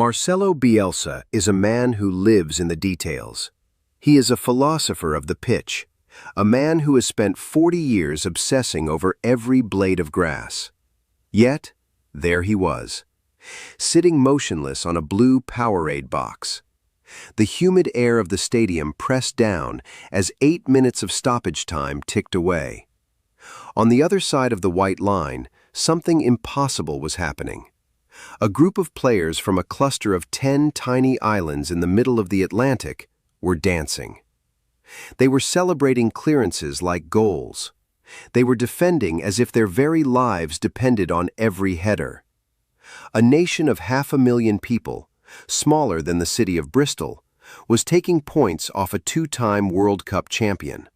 Marcelo Bielsa is a man who lives in the details. He is a philosopher of the pitch, a man who has spent 40 years obsessing over every blade of grass. Yet, there he was, sitting motionless on a blue Powerade box. The humid air of the stadium pressed down as 8 minutes of stoppage time ticked away. On the other side of the white line, something impossible was happening. A group of players from a cluster of 10 tiny islands in the middle of the Atlantic were dancing. They were celebrating clearances like goals. They were defending as if their very lives depended on every header. A nation of 500,000 people, smaller than the city of Bristol, was taking points off a 2-time World Cup champion.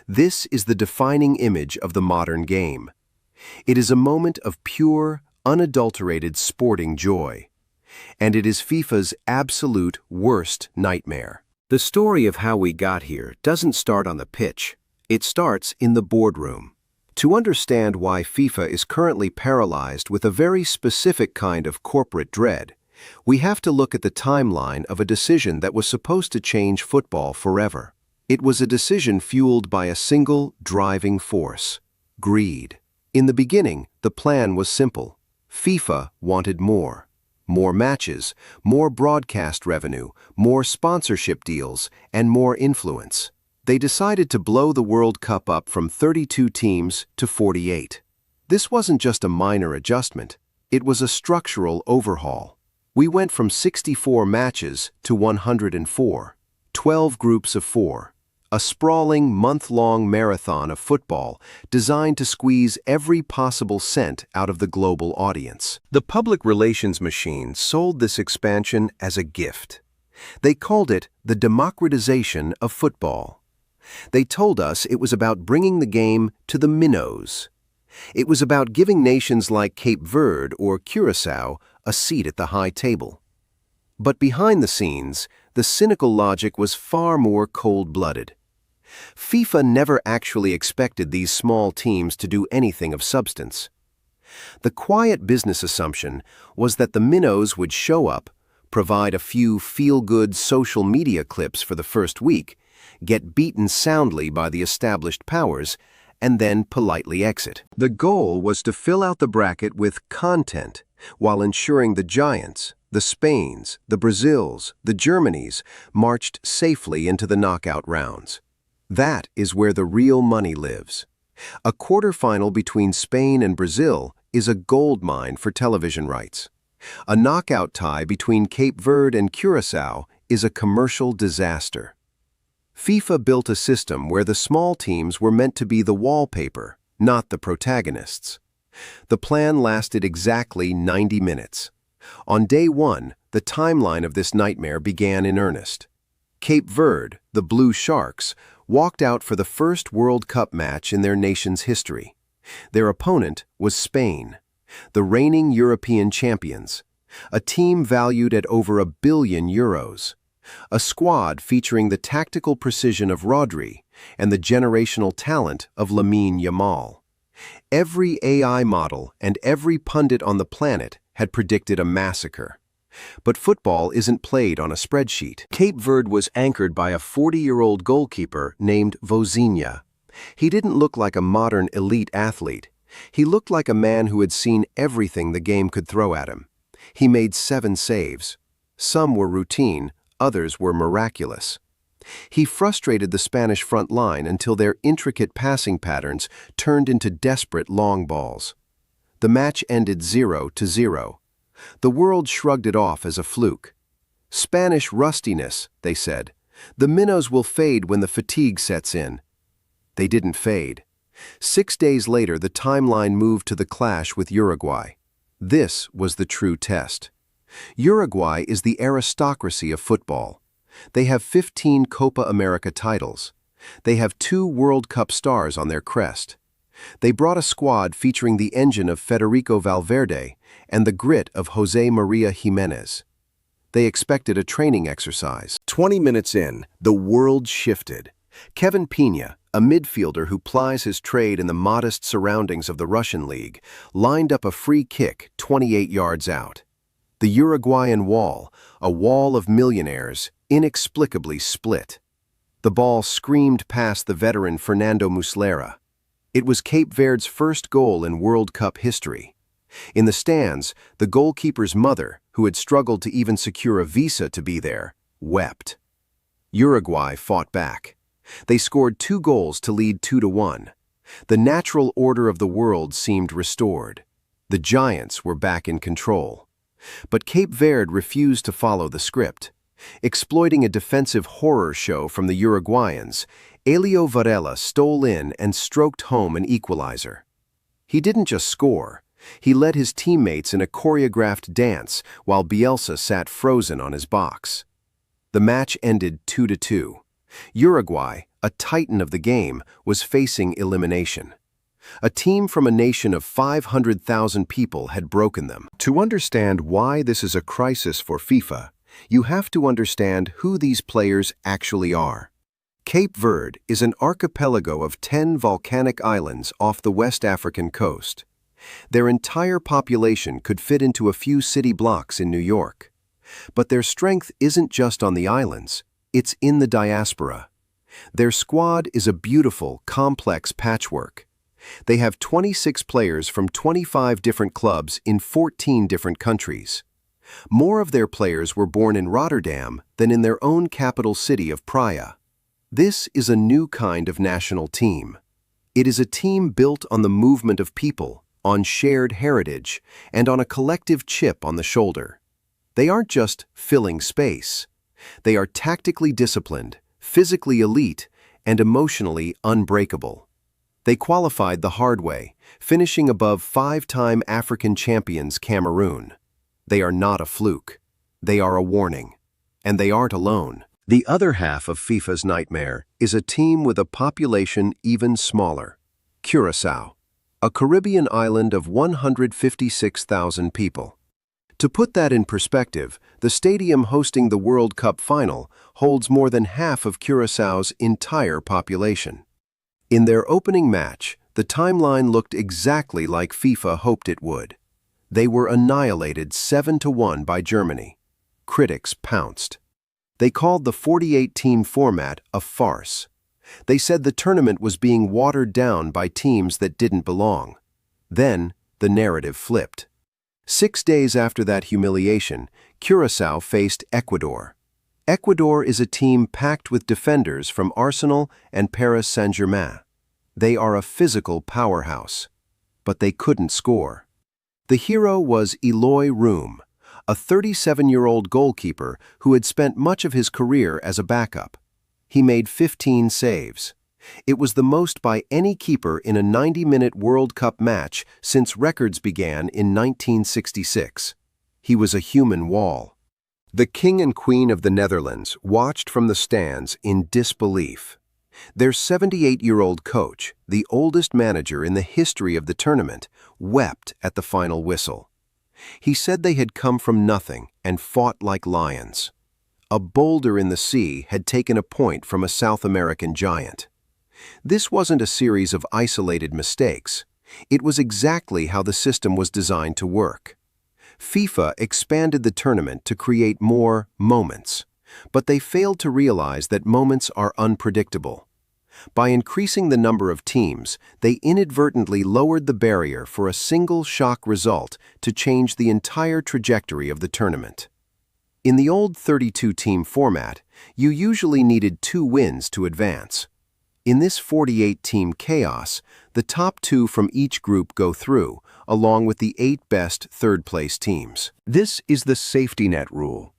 This is the defining image of the modern game. It is a moment of pure, unadulterated sporting joy. And it is FIFA's absolute worst nightmare. The story of how we got here doesn't start on the pitch. It starts in the boardroom. To understand why FIFA is currently paralyzed with a very specific kind of corporate dread, we have to look at the timeline of a decision that was supposed to change football forever. It was a decision fueled by a single driving force: greed. In the beginning, the plan was simple. FIFA wanted more. More matches, more broadcast revenue, more sponsorship deals, and more influence. They decided to blow the World Cup up from 32 teams to 48. This wasn't just a minor adjustment, it was a structural overhaul. We went from 64 matches to 104, 12 groups of 4. A sprawling, month-long marathon of football designed to squeeze every possible cent out of the global audience. The public relations machine sold this expansion as a gift. They called it the democratization of football. They told us it was about bringing the game to the minnows. It was about giving nations like Cape Verde or Curaçao a seat at the high table. But behind the scenes, the cynical logic was far more cold-blooded. FIFA never actually expected these small teams to do anything of substance. The quiet business assumption was that the minnows would show up, provide a few feel-good social media clips for the first week, get beaten soundly by the established powers, and then politely exit. The goal was to fill out the bracket with content while ensuring the giants, the Spains, the Brazils, the Germanys, marched safely into the knockout rounds. That is where the real money lives. A quarterfinal between Spain and Brazil is a goldmine for television rights. A knockout tie between Cape Verde and Curaçao is a commercial disaster. FIFA built a system where the small teams were meant to be the wallpaper, not the protagonists. The plan lasted exactly 90 minutes. On day 1, the timeline of this nightmare began in earnest. Cape Verde, the Blue Sharks, walked out for the first World Cup match in their nation's history. Their opponent was Spain, the reigning European champions, a team valued at over €1 billion, a squad featuring the tactical precision of Rodri and the generational talent of Lamine Yamal. Every AI model and every pundit on the planet had predicted a massacre. But football isn't played on a spreadsheet. Cape Verde was anchored by a 40-year-old goalkeeper named Vozinha. He didn't look like a modern elite athlete. He looked like a man who had seen everything the game could throw at him. He made 7 saves. Some were routine, others were miraculous. He frustrated the Spanish front line until their intricate passing patterns turned into desperate long balls. The match ended 0-0. The world shrugged it off as a fluke. Spanish rustiness, they said. The minnows will fade when the fatigue sets in. They didn't fade. 6 days later, the timeline moved to the clash with Uruguay. This was the true test. Uruguay is the aristocracy of football. They have 15 Copa America titles. They have 2 World Cup stars on their crest. They brought a squad featuring the engine of Federico Valverde and the grit of José María Jiménez. They expected a training exercise. 20 minutes in, the world shifted. Kevin Pena, a midfielder who plies his trade in the modest surroundings of the Russian league, lined up a free kick 28 yards out. The Uruguayan wall, a wall of millionaires, inexplicably split. The ball screamed past the veteran Fernando Muslera. It was Cape Verde's first goal in World Cup history. In the stands, the goalkeeper's mother, who had struggled to even secure a visa to be there, wept. Uruguay fought back. They scored 2 goals to lead 2-1. The natural order of the world seemed restored. The Giants were back in control. But Cape Verde refused to follow the script. Exploiting a defensive horror show from the Uruguayans, Elio Varela stole in and stroked home an equalizer. He didn't just score. He led his teammates in a choreographed dance while Bielsa sat frozen on his box. The match ended 2-2. Uruguay, a titan of the game, was facing elimination. A team from a nation of 500,000 people had broken them. To understand why this is a crisis for FIFA, you have to understand who these players actually are. Cape Verde is an archipelago of 10 volcanic islands off the West African coast. Their entire population could fit into a few city blocks in New York. But their strength isn't just on the islands, it's in the diaspora. Their squad is a beautiful, complex patchwork. They have 26 players from 25 different clubs in 14 different countries. More of their players were born in Rotterdam than in their own capital city of Praia. This is a new kind of national team. It is a team built on the movement of people, on shared heritage, and on a collective chip on the shoulder. They aren't just filling space. They are tactically disciplined, physically elite, and emotionally unbreakable. They qualified the hard way, finishing above 5-time African champions Cameroon. They are not a fluke. They are a warning. And they aren't alone. The other half of FIFA's nightmare is a team with a population even smaller. Curaçao, a Caribbean island of 156,000 people. To put that in perspective, the stadium hosting the World Cup final holds more than half of Curaçao's entire population. In their opening match, the timeline looked exactly like FIFA hoped it would. They were annihilated 7-1 by Germany. Critics pounced. They called the 48-team format a farce. They said the tournament was being watered down by teams that didn't belong. Then, the narrative flipped. 6 days after that humiliation, Curaçao faced Ecuador. Ecuador is a team packed with defenders from Arsenal and Paris Saint-Germain. They are a physical powerhouse. But they couldn't score. The hero was Eloy Room, a 37-year-old goalkeeper who had spent much of his career as a backup. He made 15 saves. It was the most by any keeper in a 90-minute World Cup match since records began in 1966. He was a human wall. The King and Queen of the Netherlands watched from the stands in disbelief. Their 78-year-old coach, the oldest manager in the history of the tournament, wept at the final whistle. He said they had come from nothing and fought like lions. A boulder in the sea had taken a point from a South American giant. This wasn't a series of isolated mistakes. It was exactly how the system was designed to work. FIFA expanded the tournament to create more moments, but they failed to realize that moments are unpredictable. By increasing the number of teams, they inadvertently lowered the barrier for a single shock result to change the entire trajectory of the tournament. In the old 32-team format, you usually needed 2 wins to advance. In this 48-team chaos, the top 2 from each group go through, along with the 8 best third-place teams. This is the safety net rule.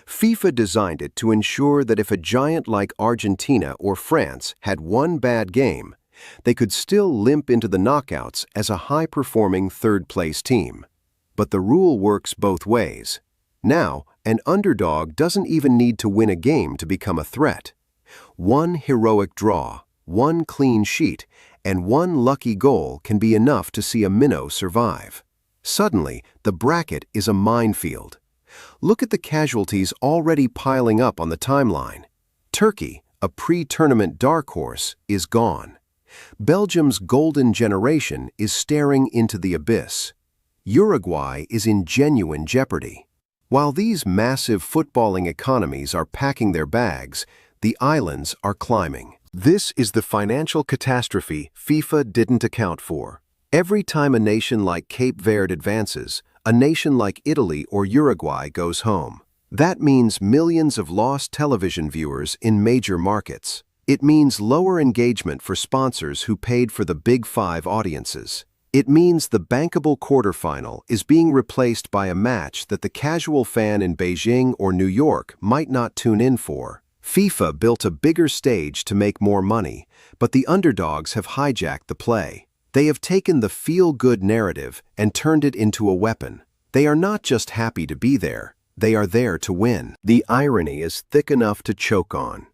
FIFA designed it to ensure that if a giant like Argentina or France had one bad game, they could still limp into the knockouts as a high-performing third-place team. But the rule works both ways. Now, an underdog doesn't even need to win a game to become a threat. One heroic draw, one clean sheet, and one lucky goal can be enough to see a minnow survive. Suddenly, the bracket is a minefield. Look at the casualties already piling up on the timeline. Turkey, a pre-tournament dark horse, is gone. Belgium's golden generation is staring into the abyss. Uruguay is in genuine jeopardy. While these massive footballing economies are packing their bags, the islands are climbing. This is the financial catastrophe FIFA didn't account for. Every time a nation like Cape Verde advances, a nation like Italy or Uruguay goes home. That means millions of lost television viewers in major markets. It means lower engagement for sponsors who paid for the Big Five audiences. It means the bankable quarterfinal is being replaced by a match that the casual fan in Beijing or New York might not tune in for. FIFA built a bigger stage to make more money, but the underdogs have hijacked the play. They have taken the feel-good narrative and turned it into a weapon. They are not just happy to be there, they are there to win. The irony is thick enough to choke on.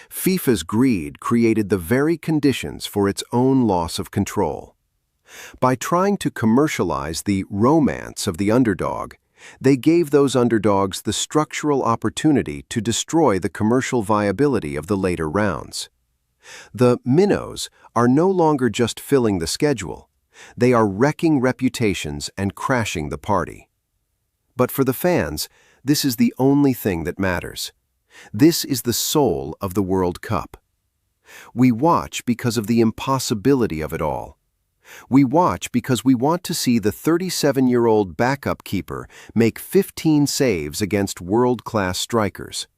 FIFA's greed created the very conditions for its own loss of control. By trying to commercialize the romance of the underdog, they gave those underdogs the structural opportunity to destroy the commercial viability of the later rounds. The minnows are no longer just filling the schedule, they are wrecking reputations and crashing the party. But for the fans, this is the only thing that matters. This is the soul of the World Cup. We watch because of the impossibility of it all. We watch because we want to see the 37-year-old backup keeper make 15 saves against world-class strikers.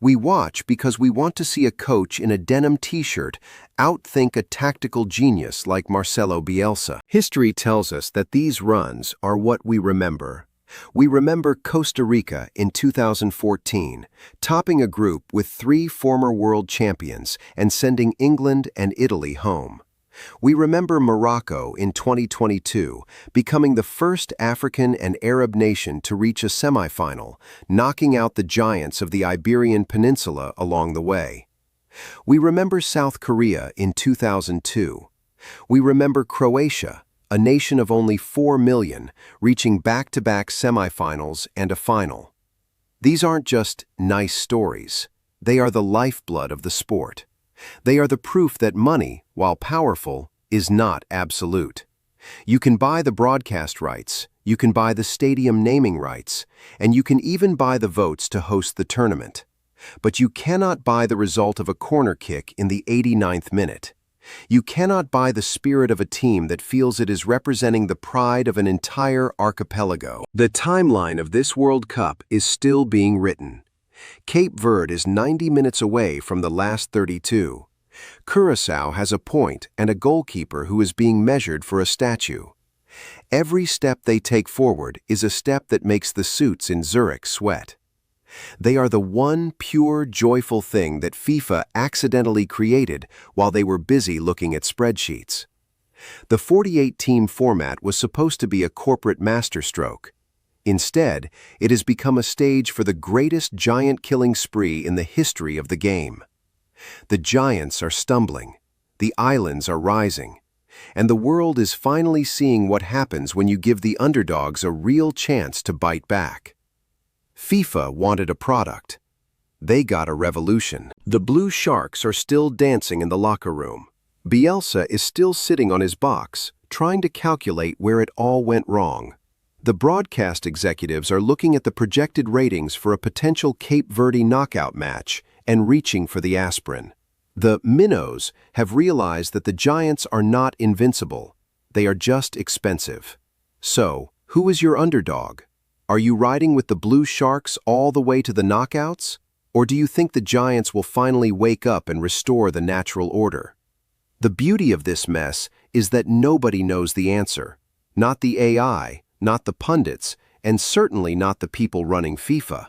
We watch because we want to see a coach in a denim t-shirt outthink a tactical genius like Marcelo Bielsa. History tells us that these runs are what we remember. We remember Costa Rica in 2014, topping a group with 3 former world champions and sending England and Italy home. We remember Morocco in 2022, becoming the first African and Arab nation to reach a semifinal, knocking out the giants of the Iberian Peninsula along the way. We remember South Korea in 2002. We remember Croatia, a nation of only 4 million, reaching back-to-back semifinals and a final. These aren't just nice stories. They are the lifeblood of the sport. They are the proof that money, while powerful, is not absolute. You can buy the broadcast rights, you can buy the stadium naming rights, and you can even buy the votes to host the tournament. But you cannot buy the result of a corner kick in the 89th minute. You cannot buy the spirit of a team that feels it is representing the pride of an entire archipelago. The timeline of this World Cup is still being written. Cape Verde is 90 minutes away from the last 32. Curaçao has a point and a goalkeeper who is being measured for a statue. Every step they take forward is a step that makes the suits in Zurich sweat. They are the one pure, joyful thing that FIFA accidentally created while they were busy looking at spreadsheets. The 48-team format was supposed to be a corporate masterstroke. Instead, it has become a stage for the greatest giant-killing spree in the history of the game. The giants are stumbling, the islands are rising, and the world is finally seeing what happens when you give the underdogs a real chance to bite back. FIFA wanted a product. They got a revolution. The Blue Sharks are still dancing in the locker room. Bielsa is still sitting on his box, trying to calculate where it all went wrong. The broadcast executives are looking at the projected ratings for a potential Cape Verde knockout match and reaching for the aspirin. The minnows have realized that the giants are not invincible. They are just expensive. So, who is your underdog? Are you riding with the Blue Sharks all the way to the knockouts? Or do you think the giants will finally wake up and restore the natural order? The beauty of this mess is that nobody knows the answer. Not the AI, not the pundits, and certainly not the people running FIFA.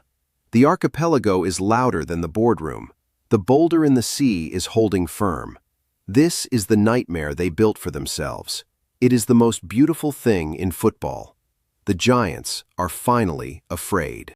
The archipelago is louder than the boardroom. The boulder in the sea is holding firm. This is the nightmare they built for themselves. It is the most beautiful thing in football. The giants are finally afraid.